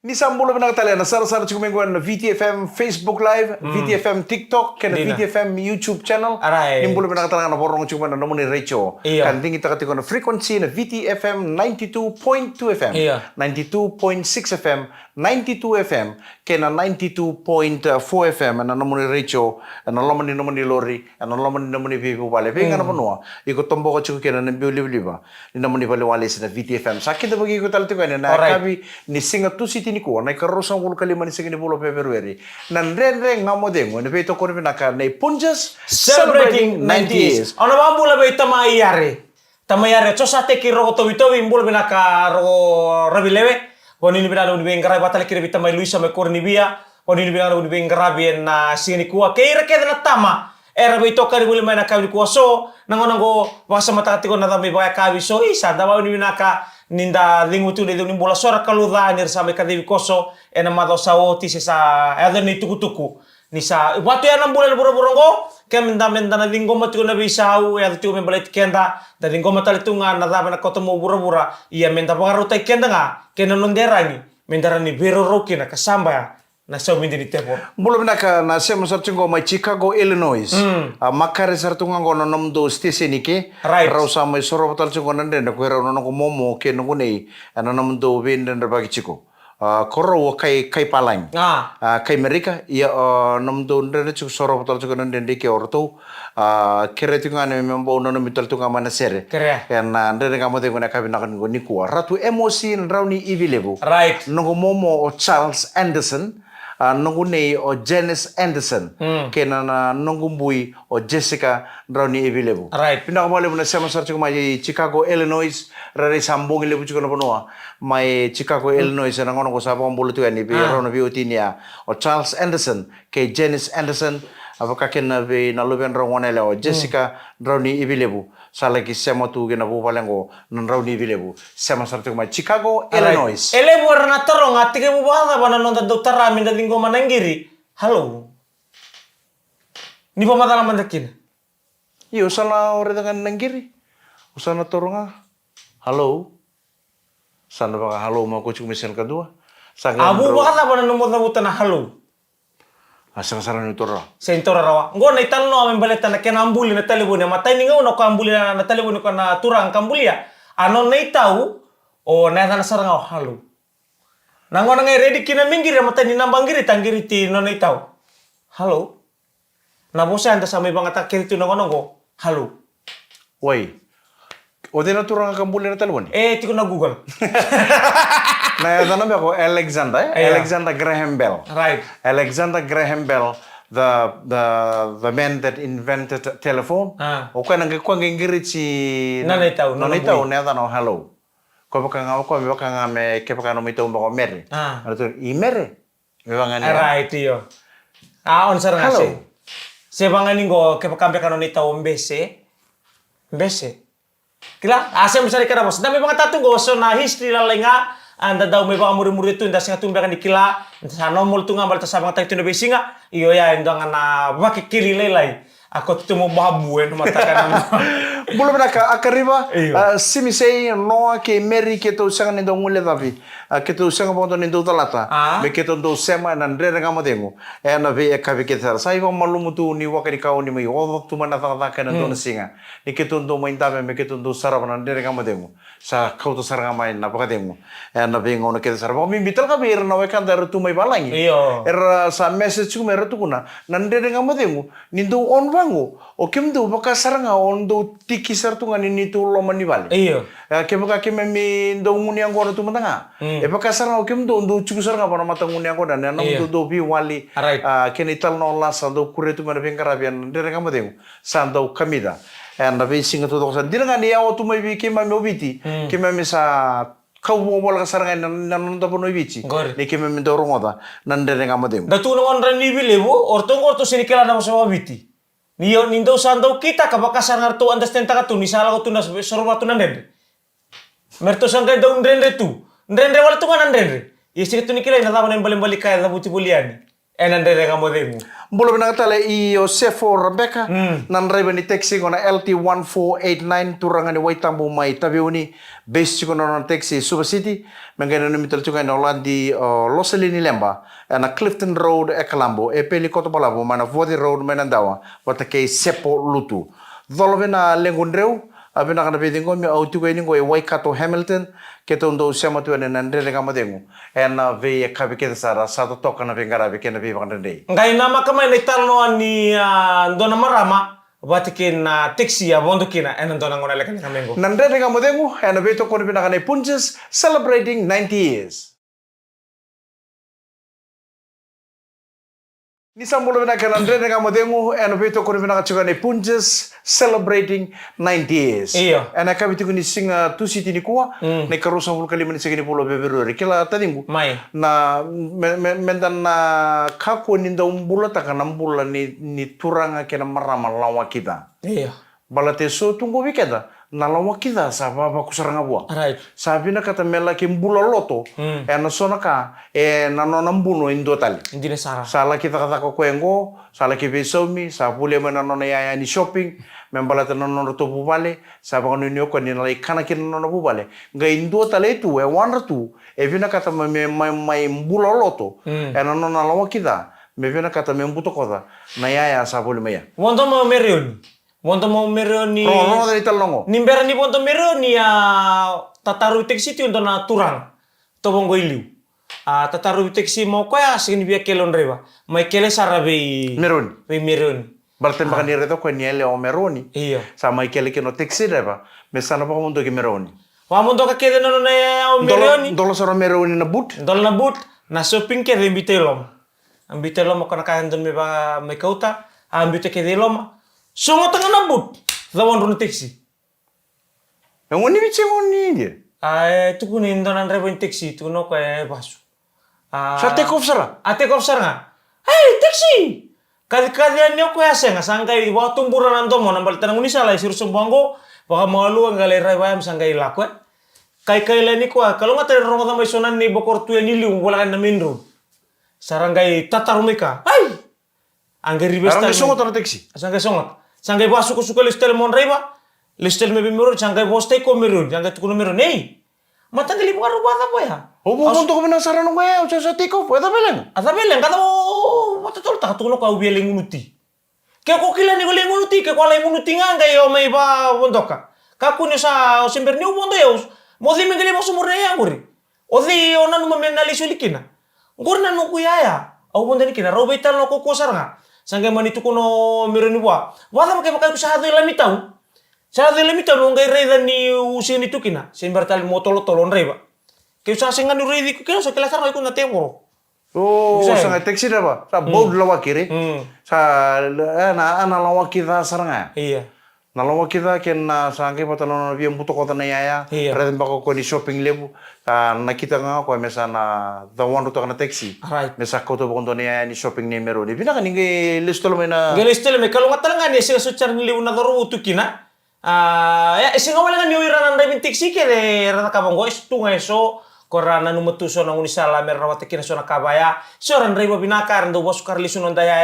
Ni sambulo na Italiana, sara-sara chukumenguan na VTFM Facebook Live, VTFM TikTok, kena VTFM YouTube channel. Aray. Nimbulo na Italiana na borong chukumen na nomoni Recho. Iya. Kanting kita katiko na frequency na VTFM 92.2 FM, Iya. 92.6 FM, 92 FM, kena 92.4 FM na nomoni Recho, na nomoni Lori, na nomoni Vivo Vale. Penga na panua. Iko tombo ko chuku kena na biuli-biuliba. Ni nomoni Vale Wale sa VTFM. Sakit na bagi ko talito kaya na kabi ni Singapore City ni ko na ikarosan ko kalima ni sige ni bulo February nan renre ngamo dengo ni beto ko ni naka na punjas Celebrating 90 years. Ano ba bula ba tamayare? Tamayare so sa te kiro to bito bimbul binaka ro rabilewe. Woni ni binalo ni bengara batale kire bitamay Luisa me Cornibia. Woni ni binalo ni bengara bien na sini kuwa keira keda na tama. Era bito kari buli mana kabi kuwa so nangonango wasa mata katiko na dami ba kabi so isa dawa ni binaka ninda lingutu ni bola sora kaluda ni sa me kadevi koso ena mado saoti se sa ada ni tukutuku ni sa watu ya nambula buro-burongo kem menda na lingo matu na bisau ya tu me balet kenda da lingo matali tunga na da na kotomo buro-bura ia menda pangaruta kenda nga kena nonderani mendarani bero roki na kasamba na sa mindi ni tepo bulo binaka na se masartungo mai Chicago Illinois makare sartunga ngo no nomdo station ke Right. rausa mai soro batal chungo nande na ko no ko momo ke no nei ana nomdo vende bagi chiko koro kai palang kai mereka ya nomdo nande chuk soro batal chungo nande ke orto kere tunga ne membo no mital tunga mana sere Kere. na nande ngamo de ngona kabina kan ngoni ku ratu emosi rauni ivilebu right no momo o Charles Anderson nungu nei o Janice Anderson kena na nungu mbui o Jessica Brownie Evilebu. Right. Pindah kembali muna sama sarci mai Chicago Illinois rari sambung lebu juga na panua mai Chicago Illinois na ngono ko sa pang bulu tu ani bi rono bi utinia o Charles Anderson ke Janice Anderson apakah kena bi na luben rongone le o Jessica Brownie Evilebu salagi sema tu gena bu palengo non Brownie Evilebu sama sarci mai Chicago Illinois. Ele warna terong atike mo ba ba nonton dokter ramin da linggo mananggiri. Halo. Ni pa matala mandakin. Iyo sana ore dengan nanggiri. Usana toronga. Halo. Sana baka halo mau kucing mesin kedua. Abu ba ba namutan na halo. Asang saran itu ra. Sentora rawa. Ngo na itanno amen baleta na kenambuli na telefon matay ni ngo na kambuli na telefon ko na turang kambulia. Ano na itaw o na sarang halo. Nango na ngay ready kina minggir matay ni nambanggiri tanggiri ti no na itaw. Halo. Nabosa anda sa may mga takil ito nango halo. Woi. Ode na turang kambuli na telepon. Tiko na Google. Na tanam ako Alexander, Alexander Graham Bell. Right. Alexander Graham Bell, the man that invented telephone. O kana ngekwa ngingiri si Nanitaw, nanitaw na tanong hello. Ko baka nga me ke baka no mito mbako mere. Ano i mere. Iwangan niya. Right iyo. On sar nga Hello. si. Sebangan ningo ke pakambe kano nitaw mbese. Mbese. Kila asem misali kada bos. Dami mga tatunggo so na history la nga anda daw may mga muri-muri ito inda singa tumbe kan dikila sa nomol tunga balta sa mga tayo na besinga iyo ya inda nga na makikililay ako tumo bahabuen matakan Belum nak akariba simi sei no ke meri ke to sanga ndo ngule davi ke to sanga bondo ndo talata me ke to ndo sema na ndre nga modengo na ve ka ve ke tsara sai go malumu tu ni wakari ka oni mai o tu mana ta ta kana ndo singa ni ke to ndo mai tabe me ke to ndo sara na ndre nga modengo sa kau to sara mai na baka dengo na ve ngono ke sara bo mi bital ka be na we kan dar tu mai balangi sa message ku mera tu kuna na ndre nga modengo ni ndo on bango o kem ndo baka sara nga on ndo kisar tu ngani ni tu lo mani vale. Iyo. Kemaka keme mi ndo nguni yang tu matanga. Pa kasar nga kem ndo chukusar nga para matang nguni yang koda na ndo bi wali. Keni tal no la sa ndo kure tu mana bengkara bian ndere nga mateng. Sa ndo kamida. Na be singa tu doksan. Dira nga ni tu mai bi kema mi obiti. Kema mi sa kau mo wala kasar nga nan ndo pono ibici. Ni kema mi ndo rongoda nan ndere nga mateng. Datu ngon ran ni bilebu orto sinikela na sa obiti. Nindo sandau kita kabakasar ngarto understand taka tu nisala ko tu na sorba tu nandende. Merto sangka daun ndende tu. Ndende wala tu kan ndende. Isi tu nikila ina taman balik kaya na buti buliani. Nandende nga modemu. Mbolo bina tale I Josefo Rebecca nan reba ni taxi kona LT1489 turanga ni Waitambo mai tabiuni base kona non taxi Super City mengena no mital tuka no landi Loselini Lemba na Clifton Road e Kalambo e peli koto balabo mana Vodi Road menandawa wata ke Sepo Lutu dolobena lengondreu abina kana bedingo mi au tuka ni go Waikato Hamilton ketondo sema tu nan ndele kama dengu ena ve kabe kete sara sato toka na vengara be kena be bakandei ngai nama kama ni talno ani ndona marama Vatikin na taxi ya bondo kina ena ndona ngona lekana kamengo nandele kama dengu ena be to kono bina kana punches celebrating 90 years Nisambolo bina kana ndele kama dengu ena be to kono bina kana punches celebrating 90 years iyo ena kabe tiku ni singa tu siti ni kuwa ne karusa hul kali menise kini pulo beberori kila tadingu mai na mendan na kako ni nda umbula takana mbula ni turanga kena marama lawa kita iyo balate so tunggu wikeda na lawa kita sa baba kusaranga bua right sabi na kata mela ki mbula loto ena sona ka na nona mbuno indo tali indine sara sala kita kata ko kwengo sala ki besomi sa pule mena nona ya ni shopping membalate nona to bubale sa ba no nyoko ni lai kana ki nona bubale nga indo tali tu e wandra tu e vina kata mai mbula loto ena nona lawa kita me vina kata me mbuto koda na ya sa pule meya wondo mo merion ni no dari talongo nimbera ni wondo merion ni tataru taxi ti untuk na turang to bongo iliu tataru taxi mo ko ya signi bia kelon reba mai kele sarabe meron Berarti makan ni reto ko niele o meroni iyo sama ikele ke no taxi reba me sana pa mundo ke meroni wa mundo ka kede no na o meroni dolo soro meroni na but na shopping ke ambitelom ko na kahan don me ba me kauta ambite ke delom songo tanga na but da won no taxi ngoni biche ngoni dia tu kun indonan rebo taxi tu no ko basu sa take off sara take off sara hey taxi kadi ni ko ya senga sangai wa tumburan ando mo nambal tanang unisa lai sir sumbongo baka malu ngale rai bayam sangai lakwe kai leni ko kalau ngata rongo tamai sonan ni bokor tu ni liu bola na minru sarangai tatarumika ai angeri besta arang songo tan taxi sangai basu ko suka listel mon reba listel me bimuro sangai boste ko mirun sangai tu ko mirun nei matang li bukan rubah apa ya o mo konto ko na sara no we o sa tiko po da beleng kata mo matatol ta tu no ka ubieleng unuti ke ko kila ni goleng unuti ke ko lai unuti nganga yo mai ba bondoka ka ku ni sa simber ni ubondo yo mo di mengeli mo sumur ya nguri o di onan mo menali sulikina ngurna no kuyaya au bonda ni kina robetal no ko saranga sangai mani tu kono mireni wa wala make makai kusahado lamitau sa lamitau no ngai reda ni usini tukina simber tal motolo tolon reba ke sa sengan ni redi ku kena so kela saranga ku na temoro sa taxi reba sa bold lawa kiri sa ana lawa kita saranga iya na lawa kita ken sangai patalo no biam buto kota na yaya reden bako ko ni shopping lebu na kita nga ko mesa na the one to na taxi mesa ko to bondo ni yaya ni shopping ni mero ni bina kaninge listolo mena listolo me kalau ngatalanga ni sa suchar ni lebu na doro utukina ya singa wala nga ni iranan reben taxi ke de rata kabongo istunga eso korana numetu so na unisala merawat kina so na kabaya so ran reba binakar ndo bos karli sunon daya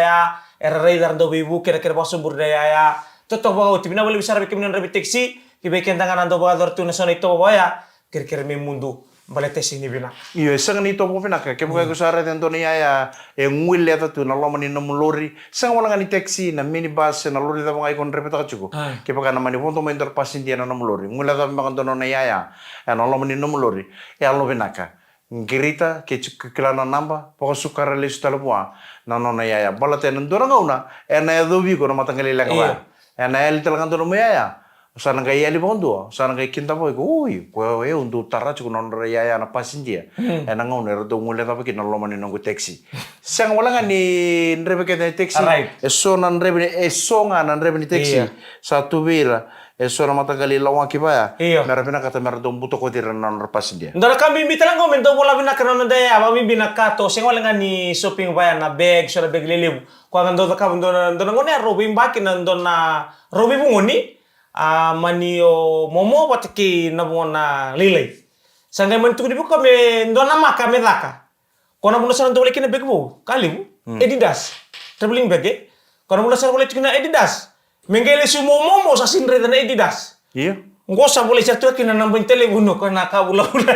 era radar ndo bibu kira bosu burdaya toto bawa tibina boleh bisa rabi keminan rabi taxi kibekin tangan ando bawa dortu na so na ito baya kira me mundu bale taxi ni bina iyo sang ni to po bina ke buka ko sare dento ni ya ngwile ta tu na lomo ni no lori sang wala ni taxi na minibus na lori da mga ikon repeta chuko ke buka na mani ponto mo inter pasin dia na no lori ngwile ta mga dono na ya na lomo ni no lori ya lo bina ka ngirita ke kilana namba poko sukara le stalo bua na no na ya balate na doranga una ena dobi ko na matangali la ka ena el talagang dono mo ya sana ngai ali bondo sana ngai kinta boy ko ui ko e undu tarra chuko non ya na pasin dia ena ngau ne do ngule ta peki no lo mani no taxi sang wala nga ni nrebe ke taxi eso nan rebe eso nga nan rebe ni taxi sa tubira eso na matagali lawa ki ba mera pina kata mera do buto ko tira non pasin dia ndara kambi bitalang ko mendo bola bina kana ndaya aba mi bina kato sing wala nga ni shopping ba na bag so bag lelebu ko ngando ta kam do ngone robi mbaki nan do na robi bungoni mani o momo patiki na bona lilai sangai mentu di buka me ndona maka me daka kona buno sana ndole kine begbo kali Adidas traveling bag eh. Kono mula sa boleh kena Adidas. Menggele sumo momo sa sinre dan Adidas. Iya. Ngo sa boleh satu kena nambah telepono kana ka bula-bula.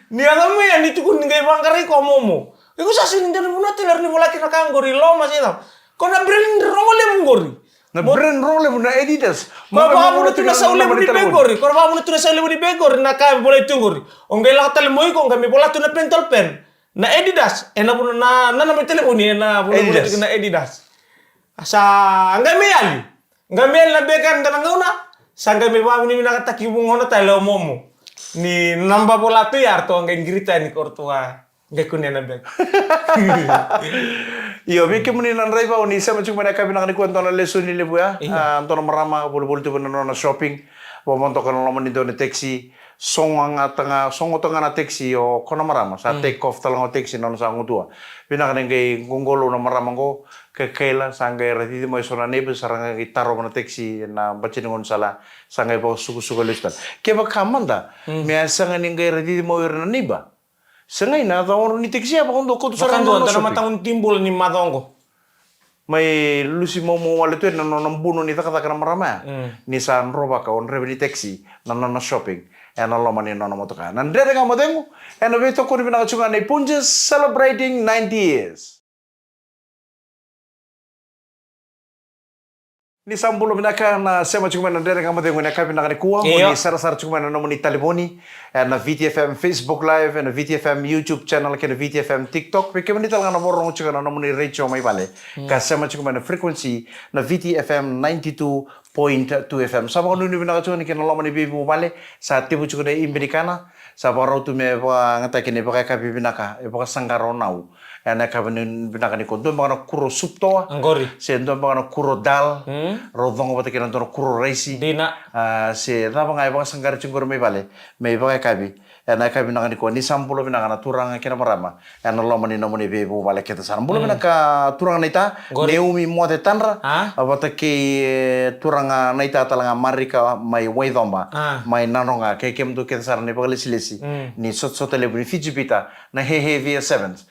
Ni angame ya ni tukun ngai bangkari ko momo. Iku sa sin dan muna teler ni bola kena kanggori lo mas itu. Kona brand role mungori. Na brand role muna Adidas. Maka muna tuna sa ule budi begori. Kona muna tuna sa ule budi begori na ka boleh tunggori. Ongai la tale moi ko kami bola tuna pentol pen. Na Adidas, ena pun na nama teleponi ena boleh kena Adidas. Sa anggai meali. Anggai meali na bekan dan ngauna. Sa anggai me ba ni na taki bungono talo momo. Ni namba bola tu ya arto anggai grita ni kortua. Anggai kunya na bek. Iyo, biki muni nan rai ba uni sama cuma nak kabin angani kuan tona lesu ni lebu ya. Antona marama bolu-bolu tu benar na shopping. Bawa kan lo mani doni taxi. Songo tengah na taxi o kono marama sa take off talang o taxi non sa ngutua. Bina kan ngai gongolo na marama go ke kela sangai rati mo sona nebe saranga gitaro na taxi na bacin ngon sala sangai ba suku listan. Ke ba kamanda me sanga ngai rati mo na niba. Sangai na tawo ni taxi apa kondo ko saranga no shopping. Matang timbul ni madongo. May lusi mo wala tu na nambuno ni takata na marama. Ni san roba ka on rebe ni taxi na shopping. Ena lo mani nono motoka. Nandere nga modengu. Ena vito ko ni pinakachunga ni Punjas celebrating 90 years. Ni sambulo binaka na sema chukuma nandere nga modengu na kapi nakani kuwa. Ni sara chukuma na nomo ni taliboni. Na VTFM Facebook Live. Na VTFM YouTube channel. Na VTFM TikTok. Peke mani talaga na morong chukuma na nomo ni Rachel may bale. Kasema chukuma na frequency na VTFM 92.2 FM. Sa mga nuni binakachunga ni kinalaman ni Bibi Bale. Sa tibu chukuna Amerikana. Sa parau tu me ngata kini pakai kapi binaka. Pakai sanggaro nau. Ena kapan binaka ni kondo. Mga kuro suptoa. Anggori. Sendo mga kuro dal. Rodong apa tekinan tono kuro reisi. Dina. Se na mga pakai sanggaro chungkuro may bale. May pakai kapi. Ena kapi binaka ni ko. Ni sampulo binaka na turang kina marama. Ena lo mani no mani Bibi Bale kita sana. Sampulo binaka turang nita. Neumi mote tanra. Apa teki turang naita talanga marika mai waidomba. Mai nanonga kekem tu kita sana ni pakai lisi. Ni sot-sotele buni Fijipita na hehe via sevens.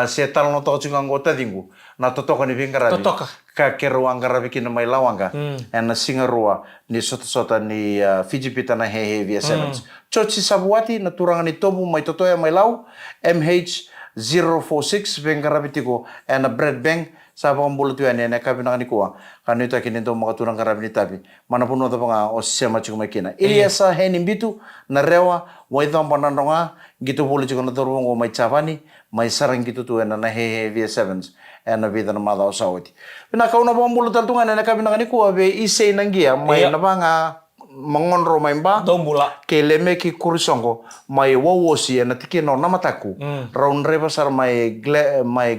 Se tal no to chunga ngota dingu. Na totoka ni vingarabi. Totoka. Ka keru angarabi kina mai lawanga. Na singarua ni sot-sota ni Fijipita na hehe via sevens. Chochi Sabuati na turanga ni tobu mai totoya mai lau. MH046 vingarabi tiko. Na bread bank. Saba kong bulu tuyan na kabi na kanikuwa. Kano ito kininto mga tunang karami ni tabi. Manapun ito mga o sema chuk makina. Iliasa henin bitu na rewa. Waithang pananonga. Gitu bulu chuk na turung o may chapani. May sarang gitu tuyan na hehe via sevens. Na vida na mada o sawati. Pinakaw na pang bulu taltungan na kabi na kanikuwa. Be isay nanggia. May na ba nga mangonro may ba? Dombula. Keleme ki kurisongo. May wawosi na tikino na mataku. Raun reba sar may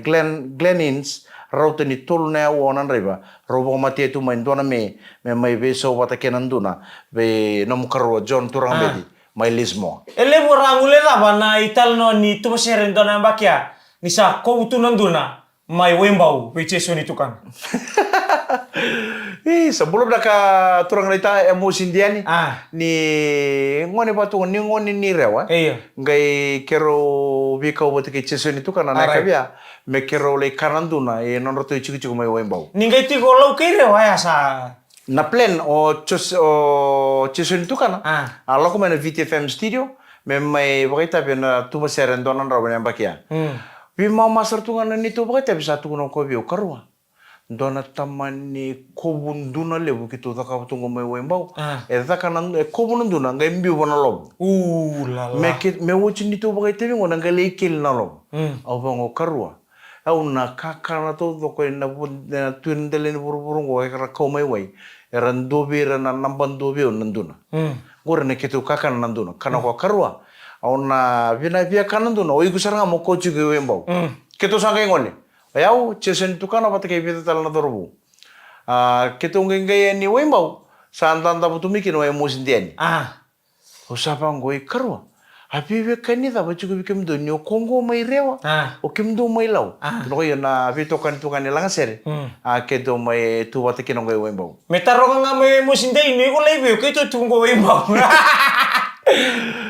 Glenins. Raute ni tolu na wonan reba robo mati tu main dona me mai beso wata kenan duna be nom karo John turang bedi mai lismo Ele borangule la bana ital no ni tu maseren dona bakia ni sa ko utunan duna mai wembau be cheso ni tukan. Sebelum naka turang nita emosi indiani ni ngone batu ni ngone ni rewa ngai kero bikau bote ke cheso ni tukan na kabia me kero le kananduna non roto chiku mai wembau ningai ti golau ke rewa ya sa na plan o cheso ni tukan alo ko mena VTFM studio me mai boita bena tu maseren donan rawa bakia bi mau masar tungan ni tu boita bisa tungan ko bi karwa dona tamani kobunduna lebu kitu taka tungo me wembau kanan kobunduna ngai mbi wana lob la me wuci ni tu bagai tebi ngona ngai lekil na lob au bango karua au na kakana to ko na tuin delen buru-buru ngo kara ko mai wai ran dobi ran namban dobi nanduna gore ne kitu kakana nanduna kana ko karua au na vina via kananduna oi kusaranga mo ko chuge wembau kitu sangai ngole Ayau cesen tu kan apa tak kita tal na dorbu. Kita ngai ni wembau. Santan tabu tu mikin wa emosi ndiani. O sapa ngoi karwa. Happy we kani da bacu bikem do nyo Kongo mai rewa. O kim do mai lau. No yo na vito kan tu kan lang ser. Ke do mai tu wata kin ngai wembau. Metaro nga mai emosi ndiani ni ko lebe ke tu tungo wembau.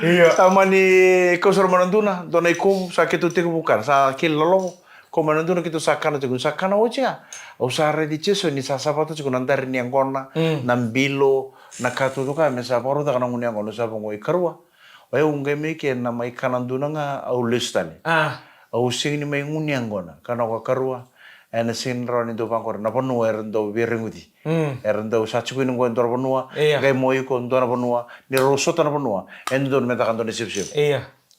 Iya. Sama ni kosor mananduna. Donai kum sa ke tu te bukan sa kil lolo. Komando na kito sakana tugun sakana ocha. Usare di cheso ni sasabato tugun andare ni angona. Nambilo nakatuto ka mesa poro ta kana nguni angona sa bongo ikarwa. Oya ungeme ke na mai kananduna nga au listani. Au sing ni mai nguni angona kana ko karwa. Ena sin roni do bangor na ponua erndo birengudi. Erndo sachuku ni ngondor ponua. Gai moi ko ndona ponua. Ni rosota na ponua. Endo meta kandone sip-sip.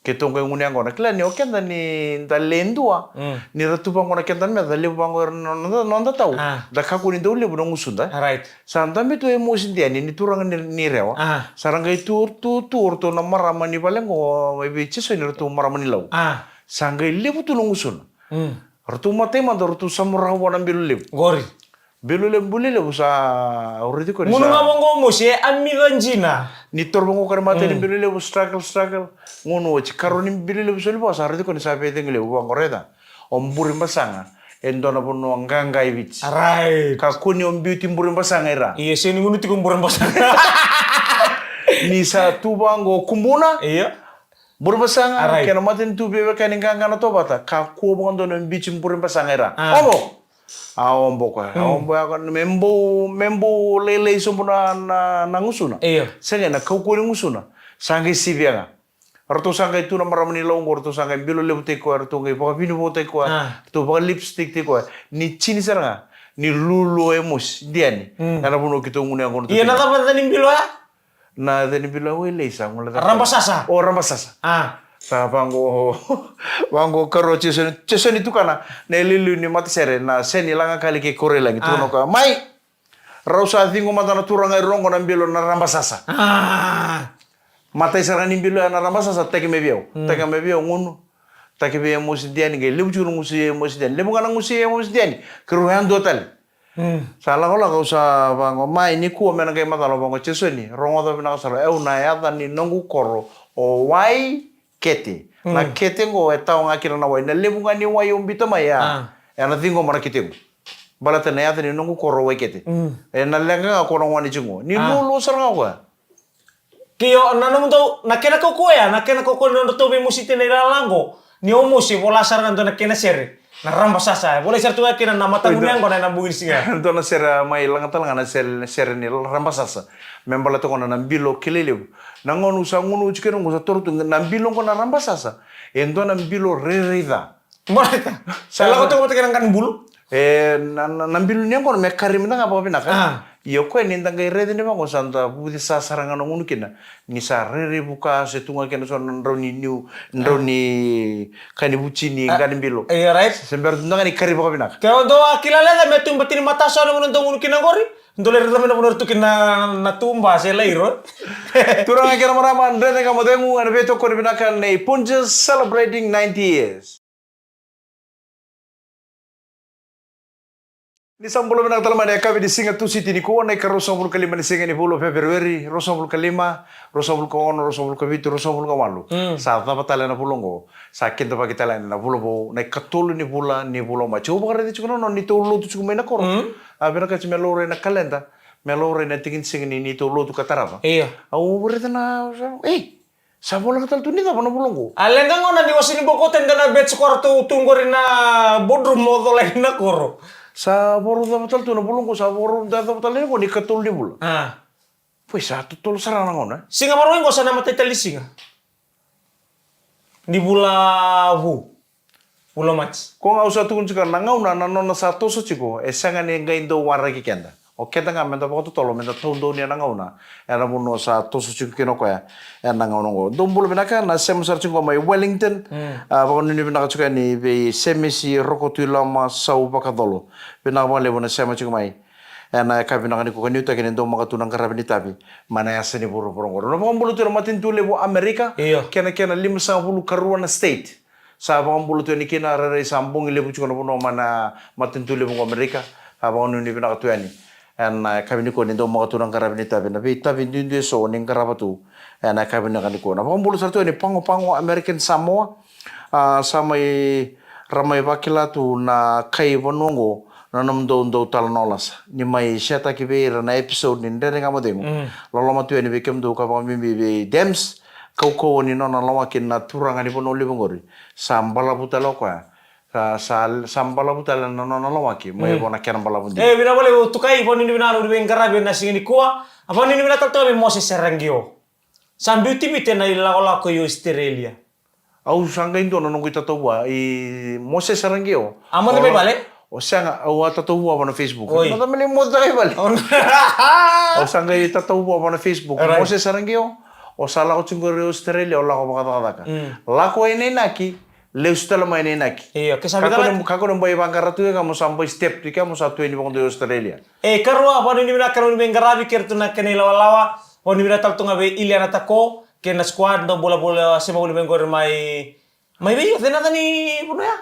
Ketong kay nguni angona kila ni okenda ni dalendua. Ni ratu bangor kenda me dale bangor nonda tau. Da kaku ni dole bunong usunda. Right. Santa me to emosi dia ni turang ni rewa. Sarang gai tur to na marama ni balengo mai biche so ni ratu marama ni lau. Sangai lebu tulung usun. Ratu mate manda ratu samurah wana bilu lebu. Gori. Bilu lebu bule lebu sa uriti ko ni sa. Munu ngomong sih amilanjina. Ni torbango kar mate ni bilu lebu struggle. Ngono chikaro ni bilu lebu so lebu sa uriti ko ni sa pete ngile lebu bangoreda. Omburi masanga. Endona puno anganga ibich. Right. Kakuni beauty mburi masanga ira. Iya sini ngunu tikum mburi masanga. Ni sa tubango kumbuna. Iya. Mburi masanga. Kena matin tu bebe kani nganga na tobata. Kaku bango dono bichi mburi masanga ira. Omo. Ombo ko. Ombo ako membo lele sumpuna na ngusuna. Iya. Sanga na kakuni ngusuna. Sangi sibianga. Arto sanga itu na maramani longo, arto sanga bilo lebu teko, arto ngai baka binu bo teko, arto baka lipstick teko, ni chini saranga, ni lulu emos diani. Kana puno kito ngune angkono. Iya na tapa tani bilo ya? Na tani bilo wele sa ngula. Rambasasa. Oh rambasasa. Sa bango karo chesoni tu kana ne lilu ni mati sere na seni langa kali ke kore langi tu noka mai. Rausa thingo matana turanga rongo na bilo na rambasasa. Matai sarang nimbilo ana ramasa sa teke mebiau ngunu teke be emosi diani ge lebu churu ngusi emosi diani lebu kana ngusi emosi diani keruhan total salah kola kau sa bango mai ni ku mena ge matalo bango chesoni rongo to bina sara na ya ni nongu koro o wai kete na kete ngo etau ngakira na wai na lebu ngani wai umbito maya ana tingo mara kete balata na ya ni nongu koro wai kete na lenga kono wani jungo ni lulu sarang ko Kio nanu to nakena koko ya nakena koko no to be musite ne lango ni omo si bola sarangan to nakena sere na ramba sasa boleh ser tu kena nama tangunang kona na bugin singa to na sera mai langatal ngana sere ni ramba sasa membola to kona na bilo kelele nangonu sangunu chikero ngosa tortu na bilo kona ramba sasa endo na bilo rerida moreta sala ko to kena kan bulu na bilo ni ngona mekarim na ngapa pinaka iyo ko ni ndanga irede ni bango santa budi sa saranga no ngunu kina ni sa rere buka setunga kena so ndroni new ndroni kani bucini ngani bilo right sember ndanga ni kari buka binak kaya do akilala da metum batini mata so no ngunu kina gori ndole rede na munor tu kina na tumba se leiro turanga kena marama ndene kamo dengu ana beto ko binaka nei Punjas celebrating 90 years. Ni sambulo menang talama ni akabi di singa tu siti ni kuona ka rosambul kalima ni singa ni bulo Februari rosambul kalima rosambul ko ono rosambul ko bitu rosambul ko malu sa ta batala na bulongo sa kinto pa kitala na bulo bo na katulu ni bulo ma chuba kare di chuno ni tulu tu chume na koro abena ka melore na kalenda melore na tingin singa ni tulu tu katarava iya au berita na sa bola katal tu ni ta na bulongo alenga ngona di wasini bokoten dana bet skor tu tunggori na bodrum modo na koro sa boru da betul tu na bulong ko sa boru da betul ni ko ni katul di bula. Pues sa tutul sarang ngona. Singa maroing ko sa nama tetali singa. Di bula hu. Bula mats. Ko nga usa tukun chika nangauna na nona sa toso chiko esanga ni ngai ndo wara ki kenda. O kenda nga menda ko tolo menda tondo ni nangauna. Era muno sa toso chiko kino ko ya nangauna ko. Dombul binaka na sem sar chiko mai Wellington. Ba ni binaka chiko ni be semisi rokotula ma sau bakadolo. Binaka mo lebo na sema chiko mai. Na ka binaka ni ko kani uta kini ndo makatunang karabini tabi. Mana ya seni buru buru. No ba mbulu tu matin tu lebo Amerika. Kena 50 karuana state. Sa ba mbulu tu ni kina rere sambung lebo chiko no mana matin tu lebo Amerika. Ba ni binaka tu ani. Na kabini ko nindo mga tunang karabini tabi na tabi nindo so ning karabatu na kabini kan ko na pambulo sa to ni pango American Samoa sa may ramay bakila tu na kay bonongo na namdo talanolas ni may seta kibira na episode ni ndere nga modemo lolo matu ni bekem do ka pambi dems kauko ni no na lawakin na turanga ni pono libongori sambala butalo ko Sampala butala no lawaki mo ko na kena bala bundi. Bina boleh tukai pon ini bina udah bengkara bina sing ini kuah. Apa ini bina tahu tapi Moses Serengio. Sambil tibi tena ila ko yo Australia. Au sanga indo no kita tahu i Moses Serengio. Amon be bale? O sanga au tahu na Facebook. No tamele mo dai bale. O sanga i tahu na Facebook. Moses Serengio. O sala ko chingore Australia o la ko baka. La ko ene naki. Leustala main enaki. Iya, kesabitalan. Kako nang bayi bangkara tu kamu sampai step tu kamu satu ini bang di Australia. Karwa apa ni bina karwa ni bengarabi kertu nak kene lawa. Oh ni bina tal tu ngabe Iliana tako kena squad do bola sema boleh bengkor mai be tena tani puno ya.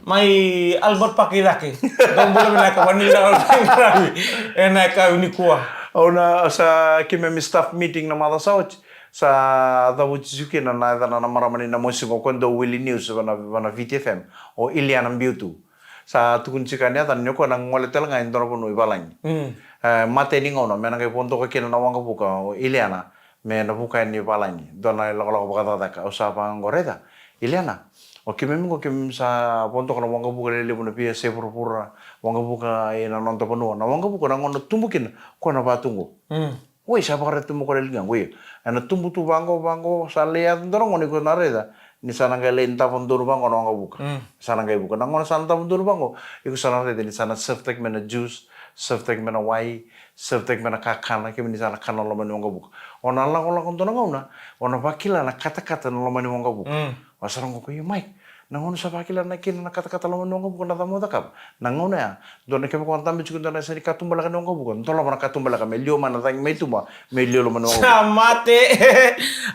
Mai Albert Pakilaki. Dong bola bina ka wani bina bengarabi. Enak ka ni kuah. Ona sa kime staff meeting na mada sauch. Sa dawu tsuki na maramani na mosingo kondo Willy News wana VTFM o Iliana Mbiutu sa tukun cikanya tan nyoko nang ngoletel nga indoro puno ibalang mate ni ngono mena kay ponto ko kina na wanga buka o Iliana me na buka ni balang dona lako baka taka usa pang goreda Iliana o kimem sa ponto ko na wanga buka lele puno pia se pura wanga buka ina nonto puno na wanga buka na ngono tumbukin ko na batungo Woi, siapa kare tumu kore lingang, woi. Ana tumbu tu bango sa lihat dorong ngoni ko nareda. Ni sana ngai lenta pondoro bango nonga buka. Sana ngai buka. Nang ngona sana pondoro bango. Iku sana reda ni sana serve tek mena juice, serve tek mena wai, serve tek mena kakana ke ni sana kana lo mena nonga buka. Ona la kola konto nonga ona bakila na kata-kata lo mena nonga buka. Wasarang ko yo Mike. Nangono sa bakila na kin na kata-kata lo mena nonga buka na tamo takap. Nangono ya. Don ke ko tambe chukun dona sa katumbala ka nonga buka. Ntolo mana katumbala ka melio mana tang meituma. Melio lo mena nonga. Samate.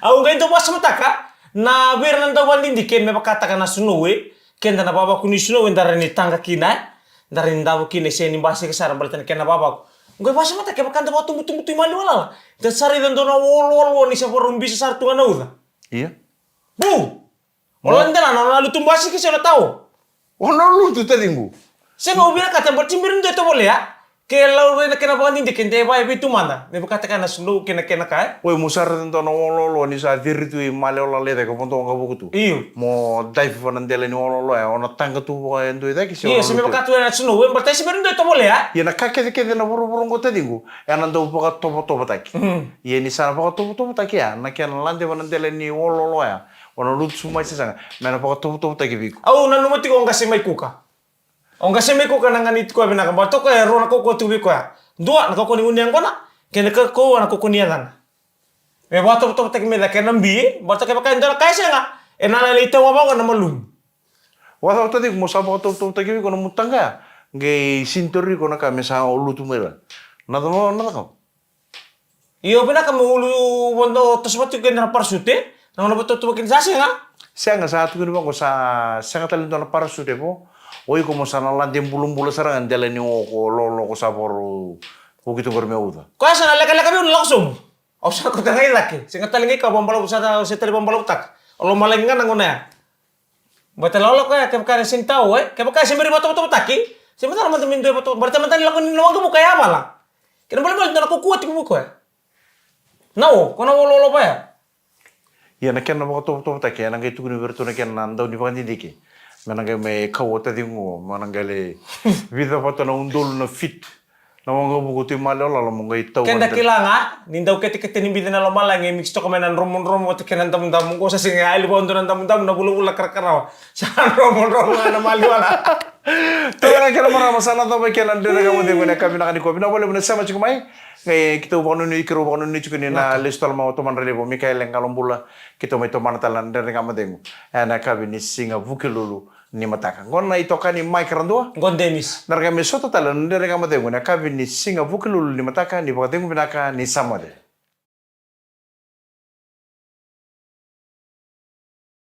Au ngai to pas mataka. Na bir nan daw walindi ken me pakata kana sunuwe. Ken na baba kuni sunuwe ndara ni tangga kina. Ndara ni dawo kine se ni base ke sara baltan ken na baba. Ngai pas mataka pakanta ba tumbu mali wala. Dan sari dan dona wol ni sa forum bisa sartu ana uda. Iya. Bu. Orang ndana na lu tumbasi ke sela tahu. Ona lu tu tadingu. Saya nggak bilang kata bercimbirin itu boleh ya. Kalau rena kena bangun di kente apa itu mana? Nih berkata kana sulu kena kai. Woi musar tento no lo ni sa diri tu male ola lede ko ponto nga buku tu. Iyo. Mo dive van dele ni lo ya ona tanga tu ko endo ida ki. Iya, sih berkata na sulu, berarti sih berarti itu boleh ya. Ya na kake na buru ngo tadingu. Ya na ndo poka topo taki. Ya ni sana poka topo taki ya. Na kian lande van dele ni lo ya. Ona lut sumai sanga. Mena poka topo taki biku. Au na numati ko ngasi mai kuka. Onga seme ko kanang nit ko bina ka bato ko ro na ko tu bi ko ya. Dua na ko ni unyang ko na. Kene ka ko na ko niyan. Me bato to tek me da kenam bi, bato ke pakai ndala kaisa nga. Enala lite wa ba ko na malum. Wa to dik mo sa to tek ko na mutanga. Nge sintori ko na ka me sa ulu tu mera. Na to na ka. Iyo bina ka mo ulu wondo to sa ken na parsute. Na no bato to ken sa nga. Siya nga sa atu ko ko sa nga talento na parsute po. Oi como sana landem bulum sarangan dela ni ko lolo ko sabor begitu bermeuda. Ko sana leka mi langsung. Au sa ko tangai laki. Singa talingi ka bombalo sa tele bombalo tak. Olo malengan ngona. Bata lolo ko ya ke ka sin tau ke ka sin beri bato taki. Sebentar man min do bato. Berarti man tan lakon ni wangu buka ya mala. Kena boleh tan ko kuat ko buka. Nau, kono lolo pa ya. Ya na ken no to taki na ngai tu ni bertu na ken nando ni pandi diki. Manangay may kawata din mo, manangay vida pa to na undol na fit. Na mga bukuti malala mo ngay tawa. Kenda kilanga, nindaw kete ni bida na lamala ngay mix to kami ng romon at kenan damdam ko sa singa ali bondo ng damdam na bulula krakaraw. Sa romon nga na maliwala. Tawa na kaya marama sana to may kenan din na din mo na kami nakaniko. Binawala mo na sama chikumay. Ngay kita ubo ni ikiro ubo ni chukuni na listal mo to man relevo Mikael ang kalombula kita may to manatalan din nga mademo. Ana kabi ni singa vukilulu ni mataka. Ngona ito ka ni Mike Randua? Ngon Demis. Narga mi soto talan din nga mademo na kabi ni singa vukilulu ni mataka ni pagkatengo binaka ni Samade.